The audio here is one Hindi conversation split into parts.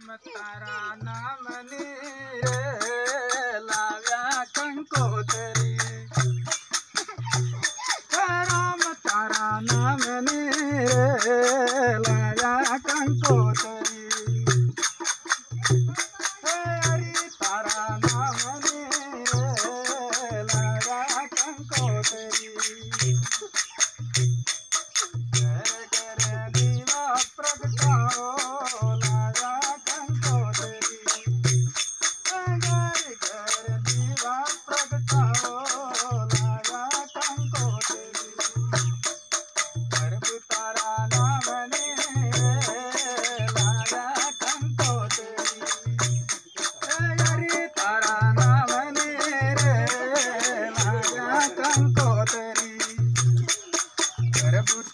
तारा नाम रे लाव्या कंकोतरी राम तारा नाम रे लाव्या कंकोतरी हरी तारा नाम रे लाव्या कंकोतरी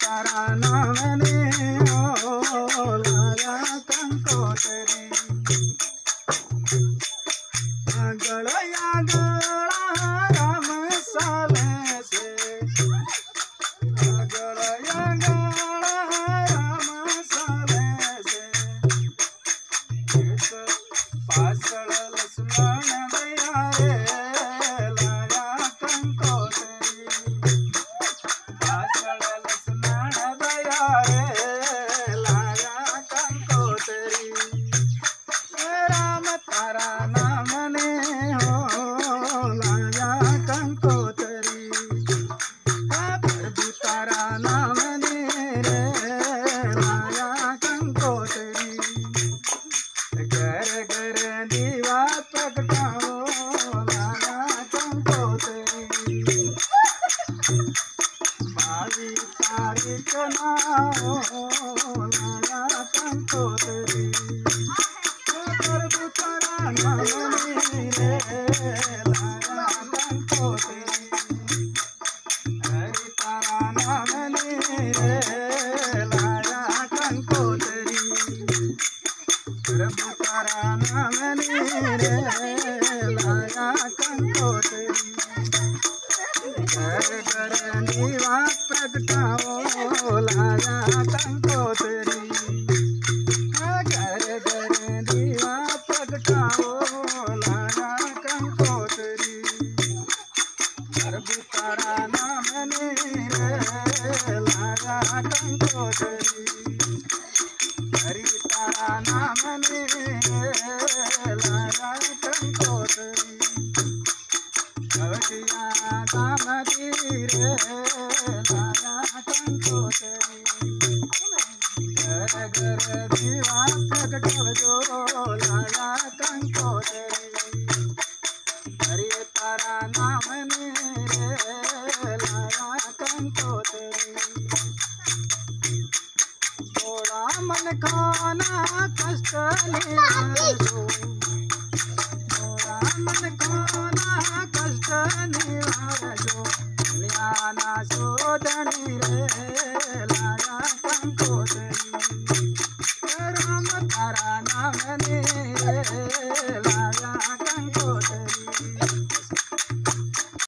तारा नाम लाया कंकोतरी गड़या गड़ा राम साले से गड़या गड़ा राम साले से पासड़ लक्ष्मण भैया रे लाया कंकोतरी पासड़ राम तारा नाम ने हो लाया कंकोतरी प्रभु तारा नाम ने रे लाया कंकोतरी घर घर दीवा प्रगटाओ लाया कंकोतरी 22 तारीख नाओ लाया कंकोतरी प्रभु तारा नाम रे लाया कंकोतरी हरि तारा नाम रे लाया कंकोतरी प्रभु तारा नाम रे लाया कंकोतरी घर घर दीवा प्रगटाओ लाया कंकोतरी घर घर दीवा प्रगटाओ लाया कंकोतरी प्रभु तारा नाम रे लाया कंकोतरी हरि तारा नाम रे लाया कंकोतरी अवधिया दाम रे लाया कंकोतरी घर घर दीवा प्रगटो लाया कंकोतरी हरि तारा नाम रे लाया कंकोतरी थोड़ा मन खाना कष्ट निवारो थोड़ा मन खाना कष्ट निवारो ज्ञाना शोधनी रे लाया कंकोतरी